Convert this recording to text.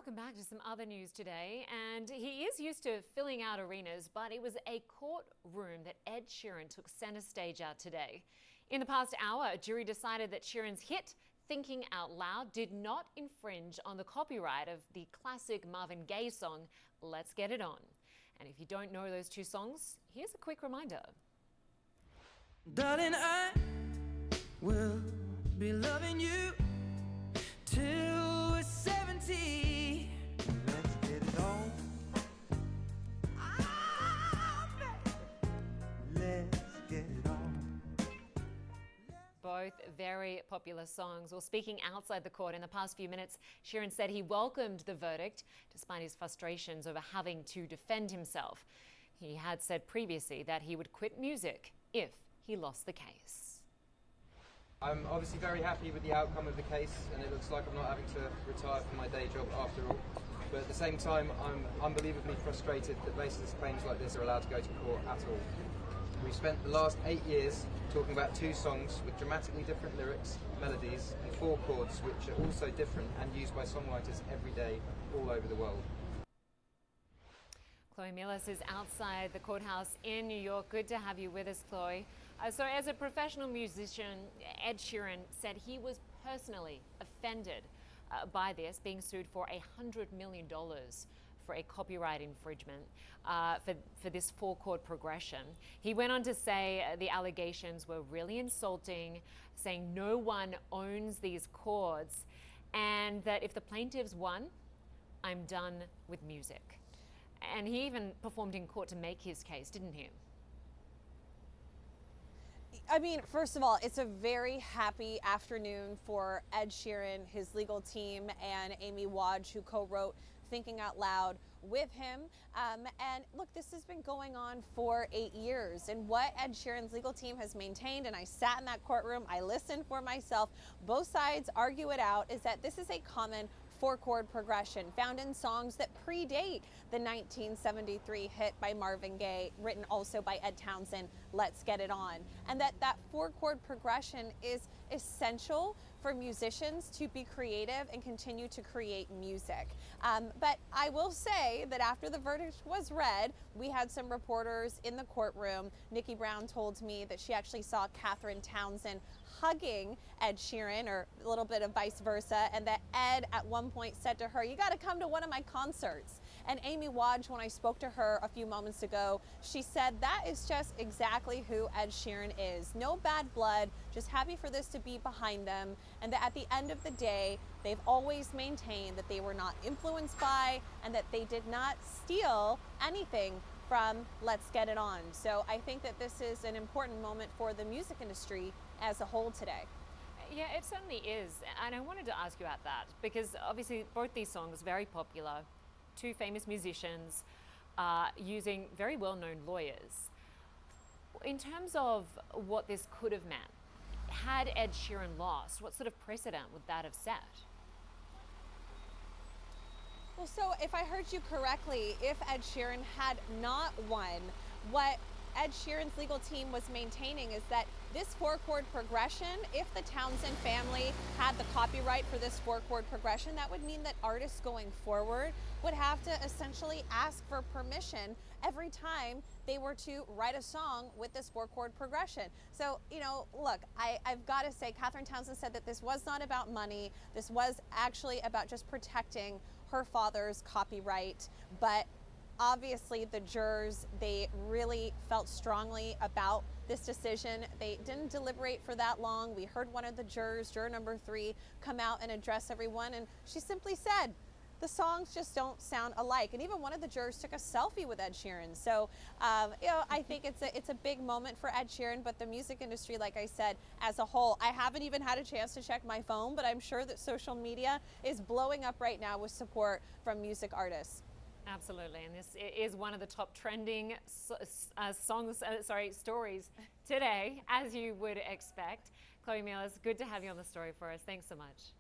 Welcome back to some other news today. And he is used to filling out arenas, but it was a courtroom that Ed Sheeran took centre stage at today. In the past hour, a jury decided that Sheeran's hit Thinking Out Loud did not infringe on the copyright of the classic Marvin Gaye song, Let's Get It On. And if you don't know those two songs, here's a quick reminder. Darling, I will be loving you till we're 70. Let's get it on. Let's get it on. Both very popular songs. Well, speaking outside the court in the past few minutes, Sheeran said he welcomed the verdict despite his frustrations over having to defend himself. He had said previously that he would quit music if he lost the case. I'm obviously very happy with the outcome of the case, and it looks like I'm not having to retire from my day job after all. But at the same time, I'm unbelievably frustrated that baseless claims like this are allowed to go to court at all. We've spent the last 8 years talking about two songs with dramatically different lyrics, melodies, and 4 chords, which are also different and used by songwriters every day all over the world. Chloe Melas is outside the courthouse in New York. Good to have you with us, Chloe. So as a professional musician, Ed Sheeran said he was personally offended by this, being sued for $100 million for a copyright infringement for this 4-chord progression. He went on to say the allegations were really insulting, saying no one owns these chords, and that if the plaintiffs won, I'm done with music. And he even performed in court to make his case, didn't he? I mean, first of all, it's a very happy afternoon for Ed Sheeran, his legal team, and Amy Wadge, who co-wrote Thinking Out Loud with him. And look, this has been going on for 8 years. And what Ed Sheeran's legal team has maintained, and I sat in that courtroom, I listened for myself, both sides argue it out, is that this is a common 4-chord progression found in songs that predate the 1973 hit by Marvin Gaye, written also by Ed Townsend, Let's Get It On. And that 4-chord progression is essential for musicians to be creative and continue to create music. But I will say that after the verdict was read, we had some reporters in the courtroom. Nikki Brown told me that she actually saw Catherine Townsend hugging Ed Sheeran, or a little bit of vice versa, and that Ed at one point said to her, "You got to come to one of my concerts." And Amy Wadge, when I spoke to her a few moments ago, she said that is just exactly who Ed Sheeran is. No bad blood, just happy for this to be behind them, and that at the end of the day, they've always maintained that they were not influenced by and that they did not steal anything from Let's Get It On. So I think that this is an important moment for the music industry as a whole today. Yeah, it certainly is. And I wanted to ask you about that because obviously both these songs are very popular. Two famous musicians using very well-known lawyers. In terms of what this could have meant, had Ed Sheeran lost, what sort of precedent would that have set? Well, so if I heard you correctly, if Ed Sheeran had not won, what Ed Sheeran's legal team was maintaining is that this 4-chord progression, if the Townsend family had the copyright for this 4-chord progression, that would mean that artists going forward would have to essentially ask for permission every time they were to write a song with this 4-chord progression. So, you know, look, I've got to say, Catherine Townsend said that this was not about money. This was actually about just protecting her father's copyright. But obviously, the jurors, they really felt strongly about this decision. They didn't deliberate for that long. We heard one of the jurors, juror number 3, come out and address everyone, and she simply said, the songs just don't sound alike. And even one of the jurors took a selfie with Ed Sheeran. So, you know, I think it's a big moment for Ed Sheeran, but the music industry, like I said, as a whole, I haven't even had a chance to check my phone, but I'm sure that social media is blowing up right now with support from music artists. Absolutely, and this is one of the top trending stories today, as you would expect. Chloe Melas, good to have you on the story for us. Thanks so much.